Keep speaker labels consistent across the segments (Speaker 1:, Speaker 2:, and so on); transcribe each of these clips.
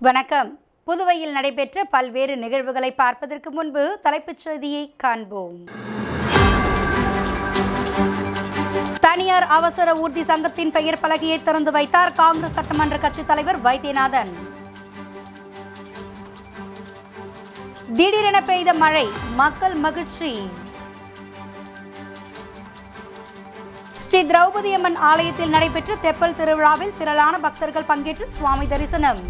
Speaker 1: வணக்கம். புதுவையில் நடைபெற்ற பல்வேறு நிகழ்வுகளை பார்ப்பதற்கு முன்பு தலைப்புச் செய்தியை காண்போம். தனியார் அவசர ஊர்தி சங்கத்தின் பெயர் பலகையை திறந்து வைத்தார் காங்கிரஸ் சட்டமன்ற கட்சித் தலைவர் வைத்தியநாதன். திடீரென பெய்த மழை, மக்கள் மகிழ்ச்சி. ஸ்ரீ திரௌபதி அம்மன் ஆலயத்தில் நடைபெற்ற தெப்பல் திருவிழாவில் திரளான பக்தர்கள் பங்கேற்று சுவாமி தரிசனம்.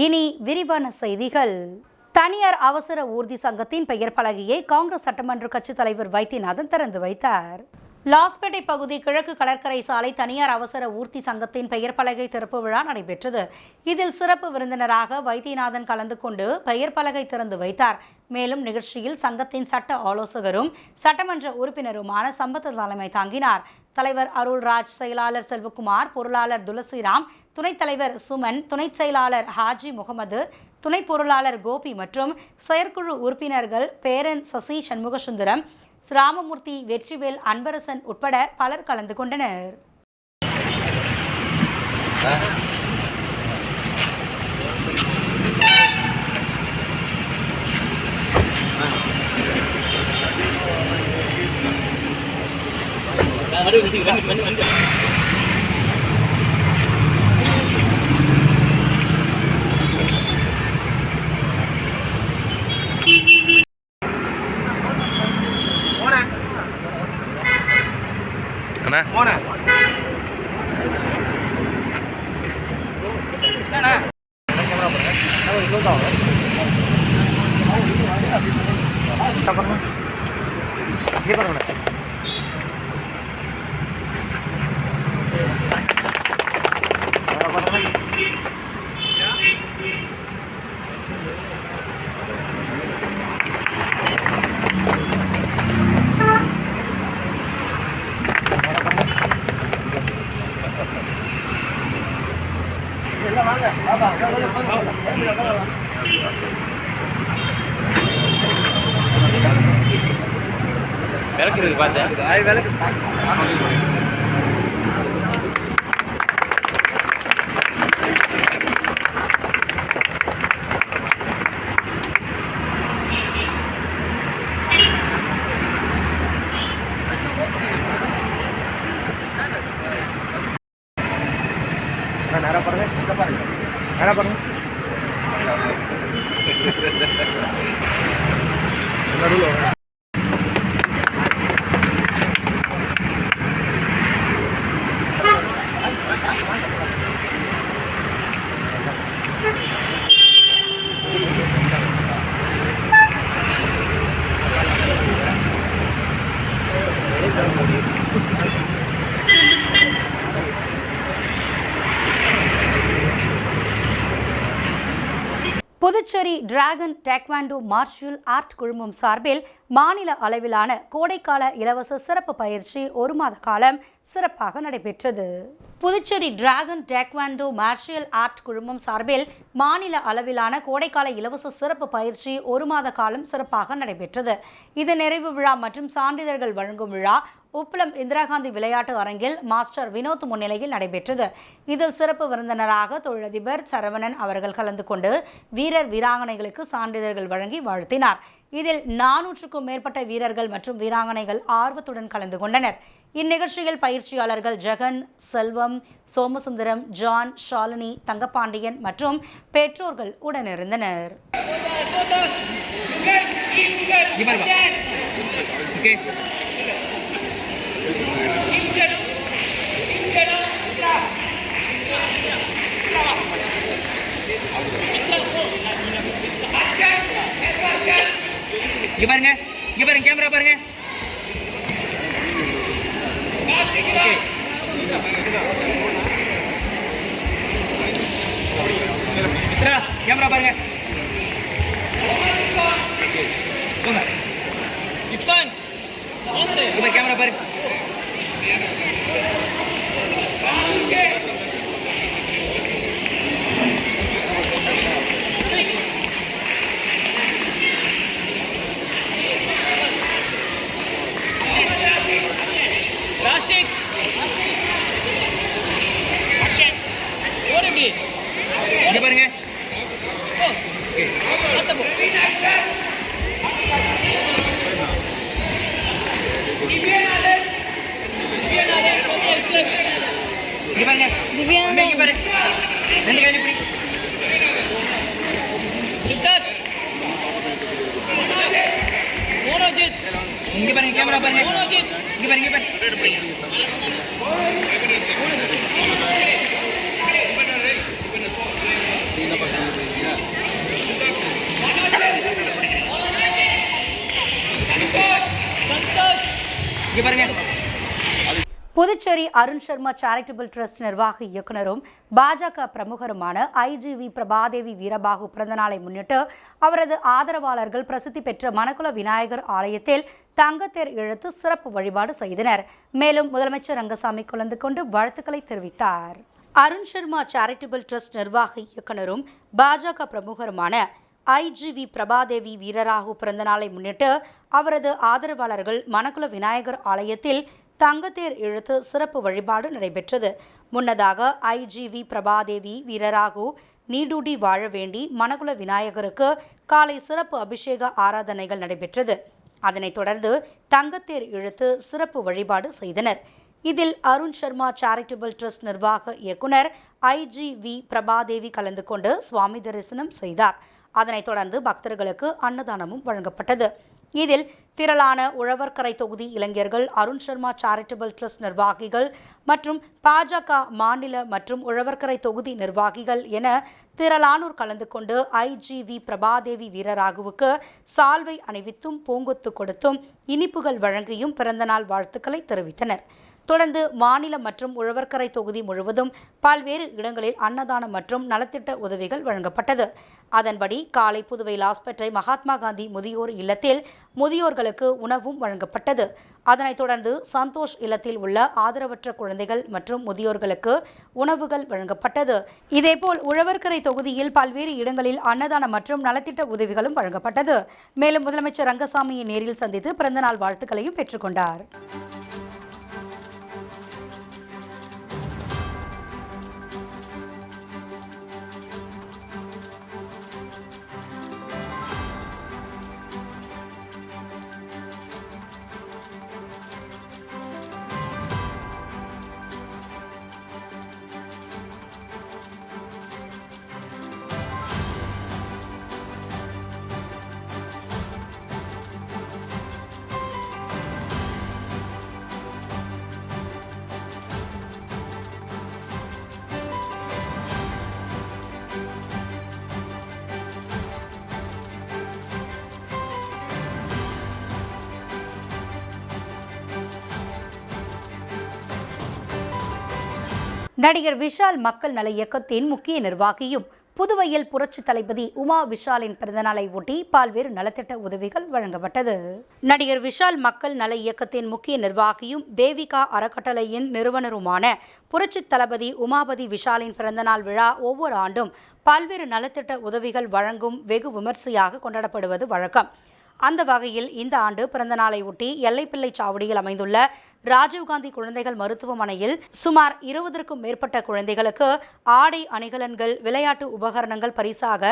Speaker 1: இனி விரிவான செய்திகள். தனியார் அவசர ஊர்தி சங்கத்தின் பெயர் பலகையை காங்கிரஸ் சட்டமன்ற கட்சித் தலைவர் வைத்தியநாதன் திறந்து வைத்தார். லாஸ்பேட்டை பகுதி கிழக்கு கடற்கரை சாலை தனியார் அவசர ஊர்தி சங்கத்தின் பெயர் பலகை திறப்பு விழா நடைபெற்றது. இதில் சிறப்பு விருந்தினராக வைத்தியநாதன் கலந்து கொண்டு பெயர் பலகை திறந்து வைத்தார். மேலும் நிகழ்ச்சியில் சங்கத்தின் சட்ட ஆலோசகரும் சட்டமன்ற உறுப்பினருமான சம்பத் தலைமை தாங்கினார். தலைவர் அருள்ராஜ், செயலாளர் செல்வகுமார், பொருளாளர் துளசிராம், துணைத் தலைவர் சுமன், துணை செயலாளர் ஹாஜி முகமது, துணை பொருளாளர் கோபி மற்றும் செயற்குழு உறுப்பினர்கள் பேரன் சசி, சண்முகசுந்தரம், ராமமூர்த்தி, வெற்றிவேல், அன்பரசன் உட்பட பலர் கலந்து கொண்டனர். Puducherry dragon taekwondo martial art குழுமம் சார்பில் மாநில அளவிலான கோடைக்கால இலவச சிறப்பு பயிற்சி 1 மாத காலம் சிறப்பாக நடைபெற்றது. Puducherry dragon taekwondo martial art குழுமம் சார்பில் மாநில அளவிலான கோடைக்கால இலவச சிறப்பு பயிற்சி 1 மாத காலம் சிறப்பாக நடைபெற்றது. இது நிறைவு விழா மற்றும் சான்றிதழ்கள் வழங்கும் விழா உப்பளம் இந்திரா காந்தி விளையாட்டு அரங்கில் மாஸ்டர் வினோத் முன்னிலையில் நடைபெற்றது. இதில் சிறப்பு விருந்தினராக தொழிலதிபர் சரவணன் அவர்கள் கலந்து கொண்டு வீரர் வீராங்கனைகளுக்கு சான்றிதழ்கள் வழங்கி வாழ்த்தினார். இதில் 400க்கும் மேற்பட்ட வீரர்கள் மற்றும் வீராங்கனைகள் ஆர்வத்துடன் கலந்து கொண்டனர். இந்நிகழ்ச்சியில் பயிற்சியாளர்கள் ஜெகன், செல்வம், சோமசுந்தரம், ஜான், ஷாலினி, தங்கப்பாண்டியன் மற்றும் பெற்றோர்கள் உடனிருந்தனர்.
Speaker 2: இங்க பாருங்க, கேமரா பாருங்க. கேமரா பாருங்க. கேமரா பாரு. பாருங்க. இங்க பாருங்க. இங்க பாரு. ரெண்டு கையில பிடி. இங்க பாருங்க, கேமரா பாருங்க. இங்க பாருங்க, இங்க பாருங்க. இங்க பாருங்க.
Speaker 1: புதுச்சேரி அருண் சர்மா சேரிட்டபிள் ட்ரஸ்ட் நிர்வாக இயக்குனரும் பாஜக பிரமுகருமான ஐஜிவி பிரபாதேவி வீரபாகு பிறந்தநாளை முன்னிட்டு அவரது ஆதரவாளர்கள் பிரசித்தி பெற்ற மணக்குள விநாயகர் ஆலயத்தில் தங்கத்தேர் இழுத்து சிறப்பு வழிபாடு செய்தனர். மேலும் முதலமைச்சர் ரங்கசாமி கலந்து கொண்டு வாழ்த்துக்களை தெரிவித்தார். அருண் சர்மா சேரிட்டபிள் ட்ரஸ்ட் நிர்வாக இயக்குனரும் பாஜக பிரமுகருமான ஐஜிவி பிரபாதேவி வீரராகு பிறந்தநாளை முன்னிட்டு அவரது ஆதரவாளர்கள் மணக்குள விநாயகர் ஆலயத்தில் தங்கத்தேர் இழுத்து சிறப்பு வழிபாடு நடைபெற்றது. முன்னதாக ஐஜிவி பிரபாதேவி வீரராகு நீடூடி வாழ வேண்டி மணக்குள விநாயகருக்கு காலை சிறப்பு அபிஷேக ஆராதனைகள் நடைபெற்றது. அதனைத் தொடர்ந்து தங்கத்தேர் இழுத்து சிறப்பு வழிபாடு செய்தனர். இதில் அருண் சர்மா சேரிட்டபிள் ட்ரஸ்ட் நிர்வாக இயக்குனர் ஐஜிவி பிரபாதேவி கலந்து கொண்டு சுவாமி தரிசனம் செய்தார். அதனைத் தொடர்ந்து பக்தர்களுக்கு அன்னதானமும் வழங்கப்பட்டது. இதில் திரளான உழவர்கரை தொகுதி இளைஞர்கள், அருண் சர்மா சேரிட்டபிள் ட்ரஸ்ட் நிர்வாகிகள் மற்றும் பாஜக மாநில மற்றும் உழவர்கரை தொகுதி நிர்வாகிகள் என திரளானோர் கலந்து கொண்டு ஐஜிவி பிரபாதேவி வீரராகுவுக்கு சால்வை அணிவித்தும் பூங்கொத்து கொடுத்தும் இனிப்புகள் வழங்கியும் பிறந்தநாள் வாழ்த்துக்களை தெரிவித்தனர். தொடர்ந்து மாநில மற்றும் உழவர்கரை தொகுதி முழுவதும் பல்வேறு இடங்களில் அன்னதானம் மற்றும் நலத்திட்ட உதவிகள் வழங்கப்பட்டது. அதன்படி காலை புதுவை லாஸ்பேட்டை மகாத்மா காந்தி முதியோர் இல்லத்தில் முதியோர்களுக்கு உணவும் வழங்கப்பட்டது. அதனைத் தொடர்ந்து சந்தோஷ் இல்லத்தில் உள்ள ஆதரவற்ற குழந்தைகள் மற்றும் முதியோர்களுக்கு உணவுகள் வழங்கப்பட்டது. இதேபோல் உழவர்கரை தொகுதியில் பல்வேறு இடங்களில் அன்னதானம் மற்றும் நலத்திட்ட உதவிகளும் வழங்கப்பட்டது. மேலும் முதலமைச்சர் ரங்கசாமியை நேரில் சந்தித்து பிறந்தநாள் வாழ்த்துக்களையும் பெற்றுக்கொண்டார். நடிகர் விஷால் மக்கள் நல இயக்கத்தின் முக்கிய நிர்வாகியும் புதுவையில் புரட்சி தளபதி உமா விஷாலின் பிறந்தநாளை ஒட்டி பல்வேறு நலத்திட்ட உதவிகள் வழங்கப்பட்டது. நடிகர் விஷால் மக்கள் நல இயக்கத்தின் முக்கிய நிர்வாகியும் தேவிகா அறக்கட்டளையின் நிறுவனருமான புரட்சி தளபதி உமாபதி விஷாலின் பிறந்தநாள் விழா ஒவ்வொரு ஆண்டும் பல்வேறு நலத்திட்ட உதவிகள் வழங்கும் வெகு விமர்சையாக கொண்டாடப்படுவது வழக்கம். அந்த வகையில் இந்த ஆண்டு பிறந்த நாளை ஒட்டி எல்லைப்பிள்ளை சாவடியில் அமைந்துள்ள ராஜீவ்காந்தி குழந்தைகள் மருத்துவமனையில் சுமார் 20க்கும் மேற்பட்ட குழந்தைகளுக்கு ஆடை, அணிகலன்கள், விளையாட்டு உபகரணங்கள் பரிசாக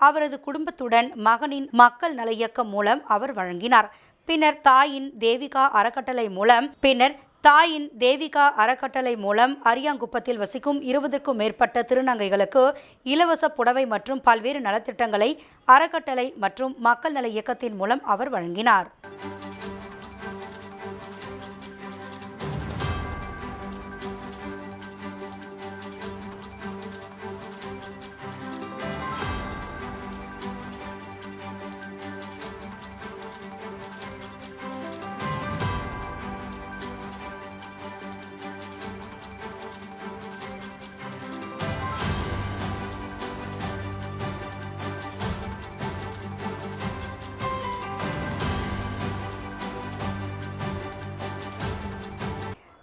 Speaker 1: அவரது குடும்பத்துடன் மகனின் மக்கள் நல இயக்கம் மூலம் அவர் வழங்கினார். பின்னர் தாயின் தேவிகா அறக்கட்டளை மூலம் அரியாங்குப்பத்தில் வசிக்கும் 20க்கும் மேற்பட்ட திருநங்கைகளுக்கு இலவச புடவை மற்றும் பல்வேறு நலத்திட்டங்களை அறக்கட்டளை மற்றும் மக்கள் நல இயக்கத்தின் மூலம் அவர் வழங்கினார்.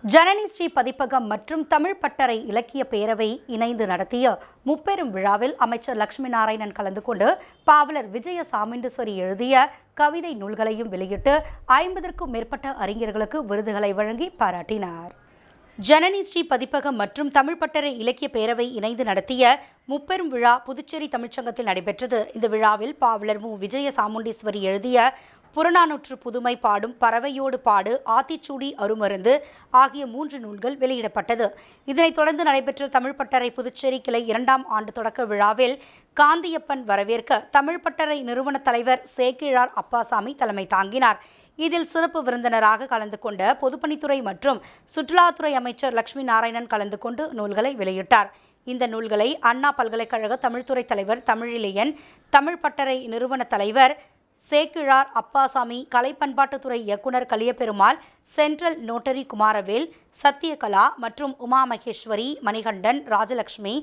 Speaker 1: ஜனனி ஸ்ரீ பதிப்பகம் மற்றும் தமிழ் பட்டறை இலக்கிய பேரவை இணைந்து நடத்திய முப்பெரும் விழாவில் அமைச்சர் லட்சுமி நாராயணன் கலந்து கொண்டு பாவலர் விஜய சாமுண்டீஸ்வரி எழுதிய கவிதை நூல்களையும் வெளியிட்டு 50க்கும் மேற்பட்ட அறிஞர்களுக்கு விருதுகளை வழங்கி பாராட்டினார். ஜனனி ஸ்ரீ பதிப்பகம் மற்றும் தமிழ் பட்டறை இலக்கிய பேரவை இணைந்து நடத்திய முப்பெரும் விழா புதுச்சேரி தமிழ்ச்சங்கத்தில் நடைபெற்றது. இந்த விழாவில் பாவலர் மு. விஜய சாமுண்டீஸ்வரி எழுதிய புறநானூற்று புதுமை பாடும், பறவையோடு பாடு, ஆத்திச்சூடி அருமருந்து ஆகிய 3 நூல்கள் வெளியிடப்பட்டது. இதனைத் தொடர்ந்து நடைபெற்ற தமிழ் பட்டறை புதுச்சேரி கிளை 2ஆம் ஆண்டு தொடக்க விழாவில் காந்தியப்பன் வரவேற்க தமிழ் பட்டறை நிறுவன தலைவர் சேக்கிழார் அப்பாசாமி தலைமை தாங்கினார். இதில் சிறப்பு விருந்தினராக கலந்து கொண்ட பொதுப்பணித்துறை மற்றும் சுற்றுலாத்துறை அமைச்சர் லட்சுமி நாராயணன் கலந்து கொண்டு நூல்களை வெளியிட்டார். இந்த நூல்களை அண்ணா பல்கலைக்கழக தமிழ்துறை தலைவர் தமிழிலையன், தமிழ் பட்டறை நிறுவன தலைவர் சேக்கிழார் அப்பாசாமி, கலை பண்பாட்டுத்துறை இயக்குனர் கலியபெருமாள், சென்ட்ரல் நோட்டரி குமாரவேல், சத்யகலா மற்றும் உமா மகேஸ்வரி, மணிகண்டன், ராஜலட்சுமி,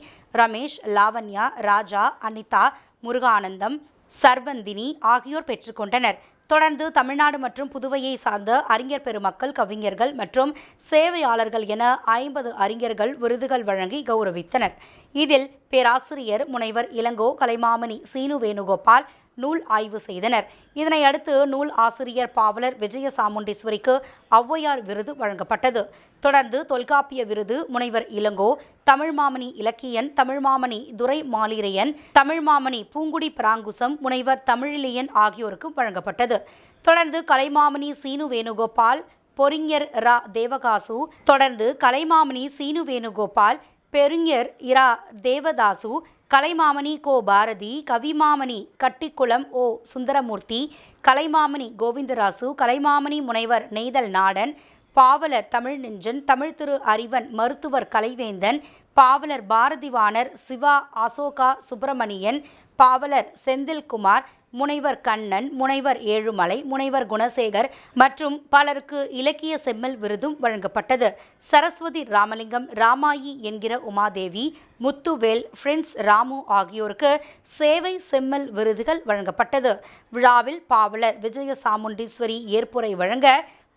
Speaker 1: ரமேஷ், லாவண்யா, ராஜா, அனிதா, முருகானந்தம், சர்வந்தினி ஆகியோர் பெற்றுக்கொண்டனர். தொடர்ந்து தமிழ்நாடு மற்றும் புதுவையை சார்ந்த அறிஞர் பெருமக்கள், கவிஞர்கள் மற்றும் சேவையாளர்கள் என 50 அறிஞர்கள் விருதுகள் வழங்கி கௌரவித்தனர். இதில் பேராசிரியர் முனைவர் இளங்கோ, கலைமாமணி சீனு வேணுகோபால் நூல் ஆய்வு செய்தனர். இதனையடுத்து நூல் ஆசிரியர் பாவலர் விஜய சாமுண்டீஸ்வரிக்கு ஔவையார் விருது வழங்கப்பட்டது. தொடர்ந்து தொல்காப்பிய விருது முனைவர் இளங்கோ, தமிழ்மாமணி இலக்கியன், தமிழ்மாமணி துரை மாலிரையன், தமிழ்மாமணி பூங்குடி பராங்குசம், முனைவர் தமிழிலையன் ஆகியோருக்கு வழங்கப்பட்டது. தொடர்ந்து கலைமாமணி சீனு வேணுகோபால், பொறிஞர் இரா தேவகாசு, தொடர்ந்து கலைமாமணி சீனு வேணுகோபால், பெருஞர் இரா தேவதாசு, கலைமாமணி கோ பாரதி, கவிமாமணி கட்டிக்குளம் ஓ சுந்தரமூர்த்தி, கலைமாமணி கோவிந்தராசு, கலைமாமணி முனைவர் நெய்தல் நாடன், பாவலர் தமிழ் நெஞ்சன், தமிழ் திரு அறிவன், மருத்துவர் கலைவேந்தன், பாவலர் பாரதிவாணர் சிவா, அசோகா சுப்பிரமணியன், பாவலர் செந்தில்குமார், முனைவர் கண்ணன், முனைவர் ஏழுமலை, முனைவர் குணசேகர் மற்றும் பலருக்கு இலக்கிய செம்மல் விருதும் வழங்கப்பட்டது. சரஸ்வதி ராமலிங்கம், ராமாயி என்கிற உமாதேவி, முத்துவேல், பிரின்ஸ் ராமு ஆகியோருக்கு சேவை செம்மல் விருதுகள் வழங்கப்பட்டது. விழாவில் பாவலர் விஜய சாமுண்டீஸ்வரி ஏற்புரை வழங்க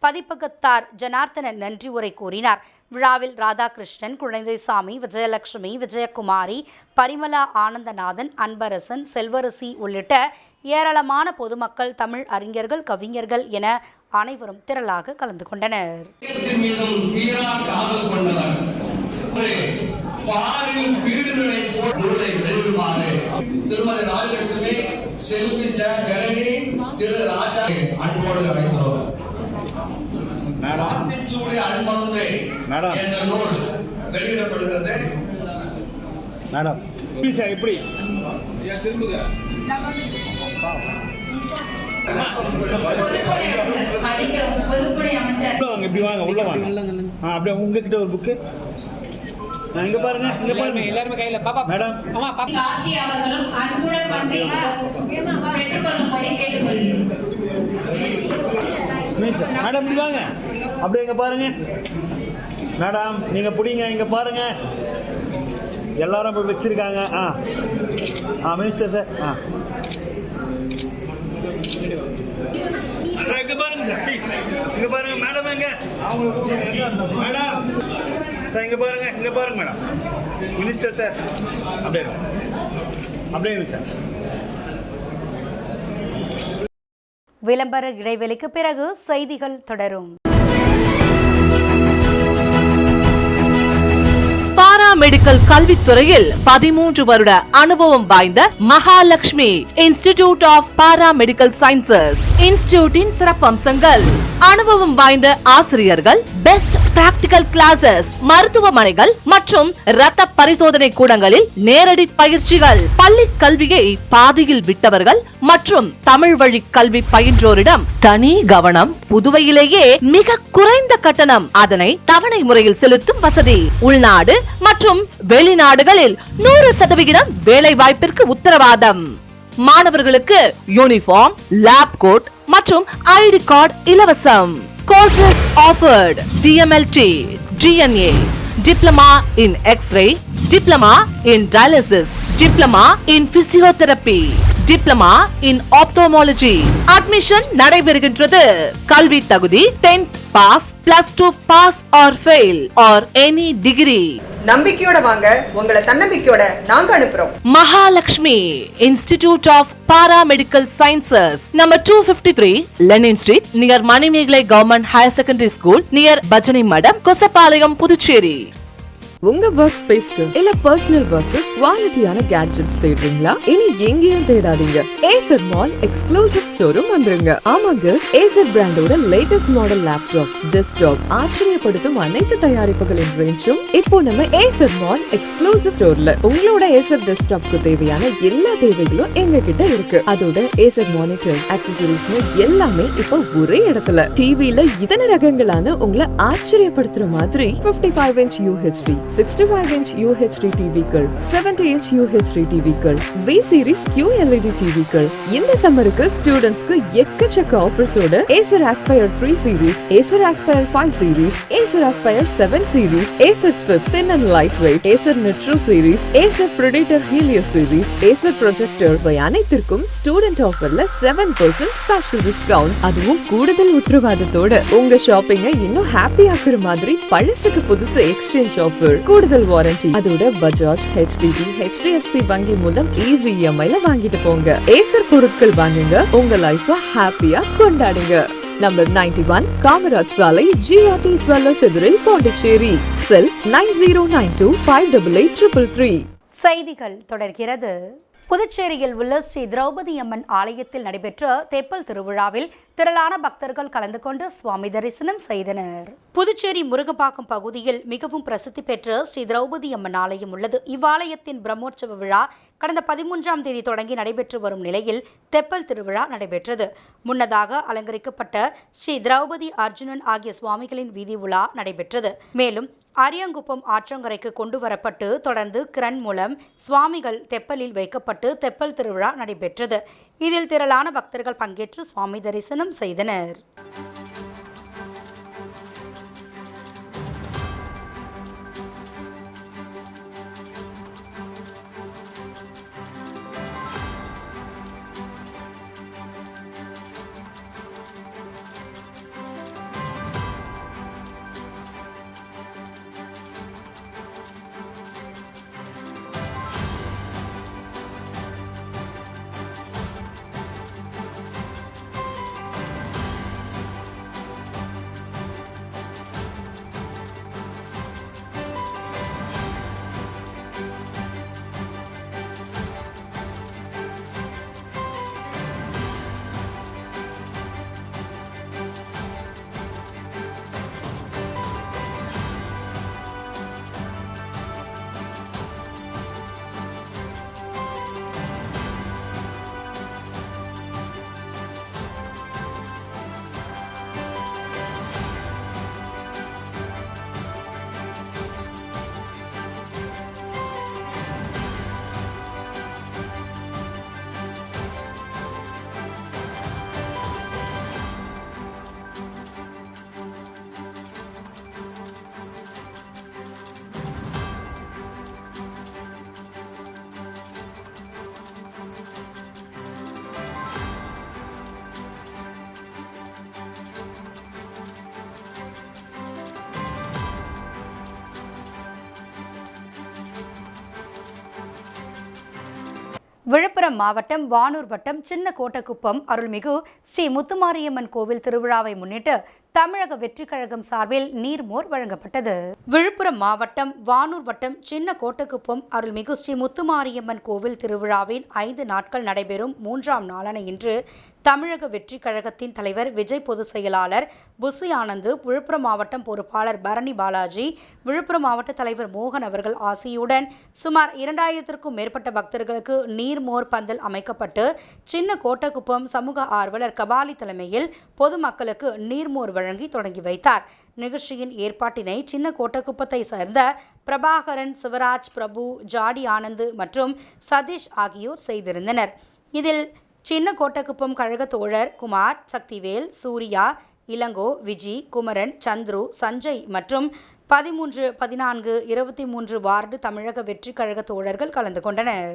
Speaker 1: பதிப்பகத்தார் ஜனார்த்தனன் நன்றி உரை கூறினார். விழாவில் ராதாகிருஷ்ணன், குழந்தைசாமி, விஜயலட்சுமி, விஜயகுமாரி, பரிமலா ஆனந்தநாதன், அன்பரசன், செல்வரசி உள்ளிட்ட ஏராளமான பொதுமக்கள், தமிழ் அறிஞர்கள், கவிஞர்கள் என அனைவரும் திரளாக கலந்து கொண்டனர்.
Speaker 3: ஆத்திச்சூடி அருமருந்து என்ற நூல் வெளியிடப்படுகிறது.
Speaker 4: மேடம் எப்படி
Speaker 3: திரும்புங்க.
Speaker 4: இப்படி வாங்க, உள்ள வாங்க. அப்படியே உங்ககிட்ட ஒரு புக்கு இங்க பாருங்க, இங்க பாருங்க
Speaker 2: எல்லாரும் கையில பாப்பா
Speaker 4: மேடம்.
Speaker 2: ஆமா பாப்பா
Speaker 5: அவர்களும் அன்புடன் பெற்றுக்கொள்ளும்படி கேட்டுக்கொள்கிறேன்.
Speaker 4: மேடம் இப்படி வாங்க, அப்படியே இங்க பாருங்க மேடம், நீங்க பிடிங்க, இங்க பாருங்க எல்லாரும் போய் வச்சிருக்காங்க. மினிஸ்டர் சார், இங்க பாருங்க சார், இங்க பாருங்க மேடம், எங்க மேடம் சார், இங்க பாருங்க, இங்க பாருங்க மேடம், மினிஸ்டர் சார், அப்படியே சார், அப்படியே சார்.
Speaker 1: விளம்பர இடைவெளிக்கு பிறகு செய்திகள் தொடரும்.
Speaker 6: பாராமெடிக்கல் கல்வித்துறையில் 13 வருட அனுபவம் வாய்ந்த Mahalakshmi institute of paramedical sciences. இன்ஸ்டிடியூட்டின் சிறப்பம்சங்கள்: அனுபவம் வாய்ந்த ஆசிரியர்கள், பெஸ்ட் பிராக்டிகல் கிளாஸஸ், மருத்துவமனைகள் மற்றும் இரத்த பரிசோதனை கூடங்களில் நேரடி பயிற்சிகள், பள்ளி கல்வியை பாதியில் விட்டவர்கள் மற்றும் தமிழ் வழி கல்வி பயின்றோரிடம் தனி கவனம். புதுவையிலேயே மிக குறைந்த கட்டணம், அதனை தவணை முறையில் செலுத்தும் வசதி. உள்நாடு மற்றும் வெளிநாடுகளில் 100% வேலை வாய்ப்பிற்கு உத்தரவாதம். மாணவர்களுக்கு யூனிஃபார்ம், லேப் கோட் மற்றும் ஐடி கார்டு இலவசம். Courses offered: DMLT, DNA, Diploma in X-ray, Diploma in Dialysis, Diploma in Physiotherapy, Diploma in Ophthalmology. Admission நடைபெறுகின்றது. கல்வி தகுதி 10th pass, +2 pass or fail or any degree.
Speaker 7: நம்பிக்கையோட வாங்க, உங்களை தன்னம்பிக்கையோட நாங்க அனுப்புறோம்.
Speaker 6: Mahalakshmi Institute of Paramedical Sciences, number 253 Lenin Street, near Manimegalai Government Higher Secondary School, near Bajani Madam, Kosapalayam, Puducherry.
Speaker 8: உங்க ஒர்க் ஸ்பேஸ்க்கு இல்ல பர்சனல் ஒர்க்கு குவாலிட்டியான கேட்ஜெட்ஸ் தேடுறீங்களா? இனி எங்கேயும் தேடாதீங்க, ஏசர் மால் எக்ஸ்க்ளூசிவ் ஷோரூம் வந்துருங்க. ஆமாங்க, ஏசர் பிராண்டோட லேட்டஸ்ட் மாடல் லேப்டாப், டெஸ்க்டாப், ஆச்சரியப்படுத்தும் அனைத்து தயாரிப்புகளின் ரேஞ்சும் இப்போ நம்ம ஏசர் மால் எக்ஸ்க்ளூசிவ் ஸ்டோர்ல. உங்களோட ஏசர் டெஸ்க்டாப்க்கு தேவையான எல்லா தேவைகளும் எங்க கிட்ட இருக்கு. அதோட ஏசர் மானிட்டர், ஆக்சசரிஸ்னு எல்லாமே இப்போ ஒரே இடத்துல. டிவில இதன ரகங்களான உங்களை ஆச்சரியப்படுத்துற மாதிரி 55 inch UHD, 65 inch UHD டிவிக்கள், 70 inch UHD டிவிக்கள், V series QLED டிவிக்கள். இந்த சம்மருக்கு ஸ்டூடண்ட்ஸ்க்கு எக்கச்சக்க ஆஃபர்ஸோட Acer Aspire 3 series, Acer Aspire 5 series, Acer Aspire 7 series, Acer Swift thin and lightweight, Acer Nitro series, Acer Predator Helio series, Acer Projector இவை அனைத்திற்கும் student ஆஃபர்ல 7% special discount. அதுவும் கூடுதல் உத்தரவாதத்தோட உங்க ஷாப்பிங்க இன்னும் ஹாப்பி ஆக்குற மாதிரி பழசுக்கு புதுசு எக்ஸ்சேஞ்ச் ஆஃபர், கூடுதல் வாரண்டி. அதோட பஜாஜ், HDB, HDFC வங்கி மூலம் ஈஸி EMI-ல வாங்கிட்டு போங்க. ஏசர் பொருட்கள் வாங்குங்க, உங்க லைஃப ஹாப்பியா கொண்டாடுங்க. நம்பர் 91 காமராஜ் சாலை, GRT Dwellers எதிரில், பாண்டிச்சேரி. செல் 9092588333.
Speaker 1: செய்திகள் தொடர்கிறது. புதுச்சேரியில் உள்ள ஸ்ரீ திரௌபதி அம்மன் ஆலயத்தில் நடைபெற்ற தெப்பல் திருவிழாவில் திரளான பக்தர்கள் கலந்து கொண்டு சுவாமி தரிசனம் செய்தனர். புதுச்சேரி முருகப்பாக்கம் பகுதியில் மிகவும் பிரசித்தி பெற்ற ஸ்ரீ திரௌபதி அம்மன் ஆலயம் உள்ளது. இவ்வாலயத்தின் பிரம்மோற்சவ விழா கடந்த 13ஆம் தேதி தொடங்கி நடைபெற்று வரும் நிலையில் தெப்பல் திருவிழா நடைபெற்றது. முன்னதாக அலங்கரிக்கப்பட்ட ஸ்ரீ திரௌபதி, அர்ஜுனன் ஆகிய சுவாமிகளின் வீதி உலா நடைபெற்றது. மேலும் அரியங்குப்பம் ஆற்றங்கரைக்கு கொண்டு வரப்பட்டு தொடர்ந்து கிரண் மூலம் சுவாமிகள் தெப்பலில் வைக்கப்பட்டு தெப்பல் திருவிழா நடைபெற்றது. இதில் திரளான பக்தர்கள் பங்கேற்று சுவாமி தரிசனம் செய்தனர். விழுப்புரம் மாவட்டம் வானூர் வட்டம் சின்ன கோட்டக்குப்பம் அருள்மிகு ஸ்ரீ முத்துமாரியம்மன் கோவில் திருவிழாவை முன்னிட்டு தமிழக வெற்றி கழகம் சார்பில் நீர்மோர் வழங்கப்பட்டது. விழுப்புரம் மாவட்டம் வானூர் வட்டம் சின்ன கோட்டக்குப்பம் அருள்மிகு ஸ்ரீ முத்துமாரியம்மன் கோவில் திருவிழாவின் 5 நாட்கள் நடைபெறும் 3ஆம் நாளான இன்று தமிழக வெற்றி கழகத்தின் தலைவர் விஜய், பொதுச் செயலாளர் புசி ஆனந்த், விழுப்புரம் மாவட்டம் பொறுப்பாளர் பரணி பாலாஜி, விழுப்புரம் மாவட்ட தலைவர் மோகன் அவர்கள் ஆசியுடன் சுமார் 2000க்கும் மேற்பட்ட பக்தர்களுக்கு நீர்மோர் பந்தல் அமைக்கப்பட்டு சின்ன கோட்டக்குப்பம் சமூக ஆர்வலர் கபாலி தலைமையில் பொதுமக்களுக்கு நீர்மோர் வழங்கி தொடங்கி வைத்தார். நிகழ்ச்சியின் ஏற்பாட்டினை சின்ன கோட்டக்குப்பத்தை சேர்ந்த பிரபாகரன், சிவராஜ், பிரபு, ஜாடி ஆனந்த் மற்றும் சதீஷ் ஆகியோர் செய்திருந்தனர். இதில் சின்ன கோட்டக்குப்பம் கழக தோழர் குமார், சக்திவேல், சூர்யா, இளங்கோ, விஜி, குமரன், சந்துரு, சஞ்சய் மற்றும் 13, 14, 23 வார்டு தமிழக வெற்றி கழக தோழர்கள் கலந்து கொண்டனர்.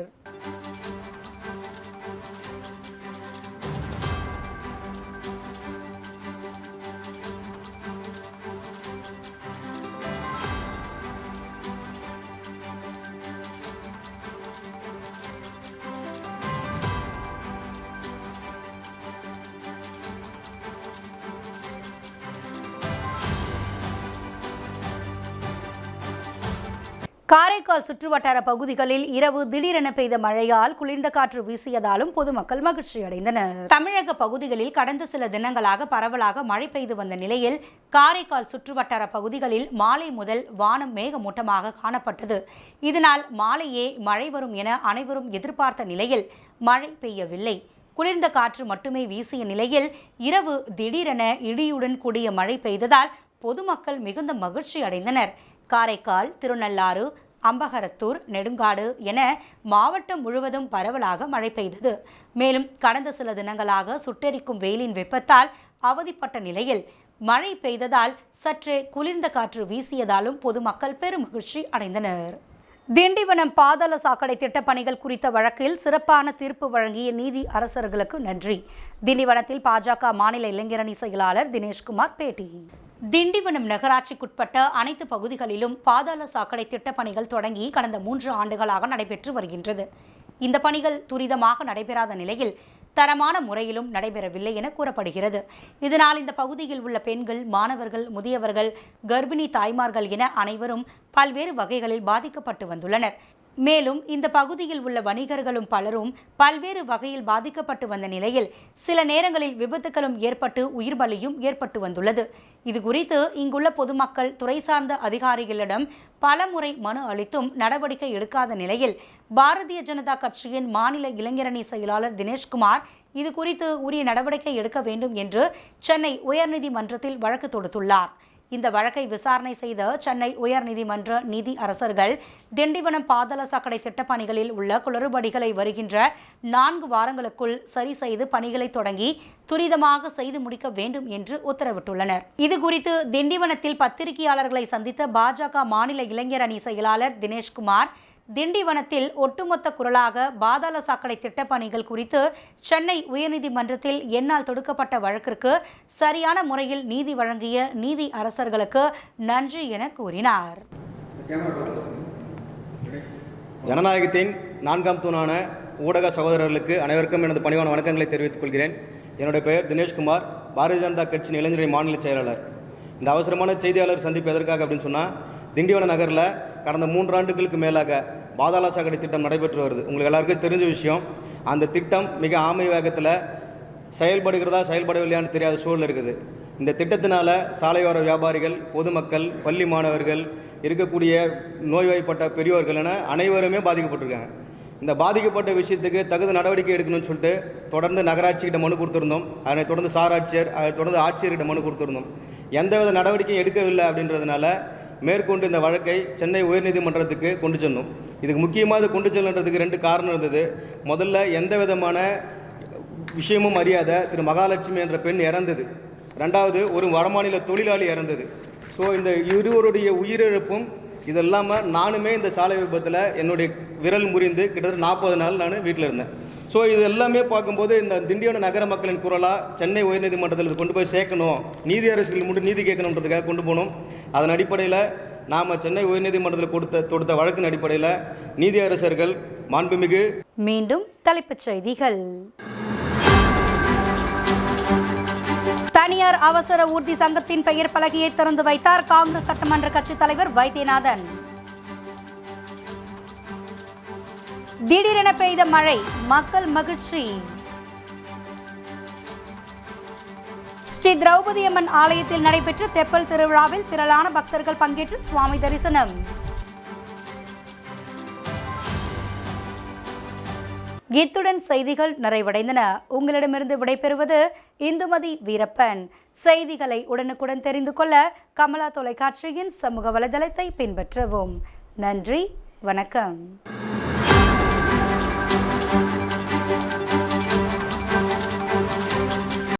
Speaker 1: காரைக்கால் சுற்றுவட்டார பகுதிகளில் இரவு திடீரென பெய்த மழையால் குளிர்ந்த காற்று வீசியதாலும் பொதுமக்கள் மகிழ்ச்சி அடைந்தனர். தமிழக பகுதிகளில் கடந்த சில தினங்களாக பரவலாக மழை பெய்து வந்த நிலையில் காரைக்கால் சுற்றுவட்டார பகுதிகளில் மாலை முதல் வானம் மேகமூட்டமாக காணப்பட்டது. இதனால் மாலையே மழை வரும் என அனைவரும் எதிர்பார்த்த நிலையில் மழை பெய்யவில்லை. குளிர்ந்த காற்று மட்டுமே வீசிய நிலையில் இரவு திடீரென இடியுடன் கூடிய மழை பெய்ததால் பொதுமக்கள் மிகுந்த மகிழ்ச்சி அடைந்தனர். காரைக்கால், திருநள்ளாறு, அம்பகரத்தூர், நெடுங்காடு என மாவட்டம் முழுவதும் பரவலாக மழை பெய்தது. மேலும் கடந்த சில தினங்களாக சுட்டெரிக்கும் வெயிலின் வெப்பத்தால் அவதிப்பட்ட நிலையில் மழை பெய்ததால் சற்றே குளிர்ந்த காற்று வீசியதாலும் பொதுமக்கள் பெரும் மகிழ்ச்சி அடைந்தனர். திண்டிவனம் பாதாள சாக்கடை திட்டப்பணிகள் குறித்த வழக்கில் சிறப்பான தீர்ப்பு வழங்கிய நீதி அரசர்களுக்கு நன்றி. திண்டிவனத்தில் பாஜக மாநில இளைஞரணி செயலாளர் தினேஷ்குமார் பேட்டி. திண்டிவனம் நகராட்சிக்குட்பட்ட அனைத்து பகுதிகளிலும் பாதாள சாக்கடை திட்டப்பணிகள் தொடங்கி கடந்த 3 ஆண்டுகளாக நடைபெற்று வருகின்றது. இந்த பணிகள் துரிதமாக நடைபெறாத நிலையில் தரமான முறையிலும் நடைபெறவில்லை என கூறப்படுகிறது. இதனால் இந்த பகுதியில் உள்ள பெண்கள், மாணவர்கள், முதியவர்கள், கர்ப்பிணி தாய்மார்கள் என அனைவரும் பல்வேறு வகைகளில் பாதிக்கப்பட்டு வந்துள்ளனர். மேலும் இந்த பகுதியில் உள்ள வணிகர்களும் பலரும் பல்வேறு வகையில் பாதிக்கப்பட்டு வந்த நிலையில் சில நேரங்களில் விபத்துகளும் ஏற்பட்டு உயிர் பலியும் ஏற்பட்டு வந்துள்ளது. இது குறித்து இங்குள்ள பொதுமக்கள் துறை சார்ந்த அதிகாரிகளிடம் பலமுறை மனு அளித்தும் நடவடிக்கை எடுக்காத நிலையில் பாரதிய ஜனதா கட்சியின் மாநில இளைஞரணி செயலாளர் தினேஷ்குமார் இது குறித்து உரிய நடவடிக்கை எடுக்க வேண்டும் என்று சென்னை உயர்நீதிமன்றத்தில் வழக்கு தொடுத்துள்ளார். இந்த வழக்கை விசாரணை செய்த சென்னை உயர்நீதிமன்ற நீதி அரசர்கள் திண்டிவனம் பாதாள சாக்கடை திட்டப்பணிகளில் உள்ள குளறுபடிகளை வருகின்ற 4 வாரங்களுக்குள் சரி செய்து பணிகளை தொடங்கி துரிதமாக செய்து முடிக்க வேண்டும் என்று உத்தரவிட்டுள்ளனர். இதுகுறித்து திண்டிவனத்தில் பத்திரிகையாளர்களை சந்தித்த பாஜக மாநில இளைஞர் அணி செயலாளர் தினேஷ்குமார், திண்டிவனத்தில் ஒட்டுமொத்த குரலாக பாதாள சாக்கடை திட்டப்பணிகள் குறித்து சென்னை உயர்நீதிமன்றத்தில் என்னால் தொடுக்கப்பட்ட வழக்கிற்கு சரியான முறையில் நீதி வழங்கிய நீதி அரசர்களுக்கு நன்றி என கூறினார்.
Speaker 9: ஜனநாயகத்தின் 4ஆம் தூணான ஊடக சகோதரர்களுக்கு அனைவருக்கும் எனது பணிவான வணக்கங்களை தெரிவித்துக் கொள்கிறேன். என்னுடைய பெயர் தினேஷ்குமார், பாரதிய ஜனதா கட்சியின் இளைஞரணி மாநில செயலாளர். இந்த அவசரமான செய்தியாளர் சந்திப்பு எதற்காக அப்படின்னு சொன்னால், திண்டிவன நகரில் கடந்த 3 ஆண்டுகளுக்கு மேலாக பாதாள சாக்கடை திட்டம் நடைபெற்று வருது. உங்களுக்கு எல்லாருக்கும் தெரிஞ்ச விஷயம். அந்த திட்டம் மிக ஆமை வேகத்தில் செயல்படுகிறதா செயல்படவில்லையான்னு தெரியாத சூழல் இருக்குது. இந்த திட்டத்தினால சாலையோர வியாபாரிகள், பொதுமக்கள், பள்ளி மாணவர்கள், இருக்கக்கூடிய நோய்வாய்ப்பட்ட பெரியோர்கள் என அனைவருமே பாதிக்கப்பட்டிருக்காங்க. இந்த பாதிக்கப்பட்ட விஷயத்துக்கு தகுந்த நடவடிக்கை எடுக்கணும்னு சொல்லிட்டு தொடர்ந்து நகராட்சிக்கிட்ட மனு கொடுத்துருந்தோம். அதனை தொடர்ந்து சாராட்சியர், அதை தொடர்ந்து ஆட்சியர்கிட்ட மனு கொடுத்துருந்தோம். எந்தவித நடவடிக்கையும் எடுக்கவில்லை அப்படின்றதுனால மேற்கொண்டு இந்த வழக்கை சென்னை உயர்நீதிமன்றத்துக்கு கொண்டு சென்றோம். இதுக்கு முக்கியமாக கொண்டு செல்லுன்றதுக்கு 2 காரணம் இருந்தது. முதல்ல எந்த விதமான விஷயமும் அறியாத திரு மகாலட்சுமி என்ற பெண் இறந்தது. 2வது ஒரு வடமாநில தொழிலாளி இறந்தது. ஸோ இந்த இருவருடைய உயிரிழப்பும் இது இல்லாமல் நானுமே இந்த சாலை விபத்தில் என்னுடைய விரல் முறிந்து கிட்டத்தட்ட 40 நாள் நான் வீட்டில் இருந்தேன். ஸோ இது எல்லாமே பார்க்கும்போது இந்த திண்டிவன நகர மக்களின் குரலாக சென்னை உயர்நீதிமன்றத்தில் கொண்டு போய் சேர்க்கணும், நீதி அரசுகள் முன் நீதி கேட்கணுன்றதுக்காக கொண்டு போகணும். அதன் அடிப்படையில் நாம் சென்னை உயர்நீதிமன்றத்தில் தொடுத்த வழக்கின் அடிப்படையில் நீதி அரசர்கள் மாண்புமிகு.
Speaker 1: மீண்டும் தலைப்புச் செய்திகள். தனியார் அவசர ஊர்தி சங்கத்தின் பெயர் பலகையை திறந்து வைத்தார் காங்கிரஸ் சட்டமன்ற கட்சித் தலைவர் வைத்தியநாதன். திடீரென பெய்த மழை, மக்கள் மகிழ்ச்சி. ஸ்ரீ திரௌபதி அம்மன் ஆலயத்தில் நடைபெற்ற தெப்பல் திருவிழாவில் திரளான பக்தர்கள் பங்கேற்று சுவாமி தரிசனம். இத்துடன் செய்திகள் நிறைவடைந்தன. உங்களிடமிருந்து விடைபெறுவது இந்துமதி வீரப்பன். செய்திகளை உடனுக்குடன் தெரிந்து கொள்ள கமலா தொலைக்காட்சியின் சமூக வலைதளத்தை பின்பற்றவும். நன்றி, வணக்கம்.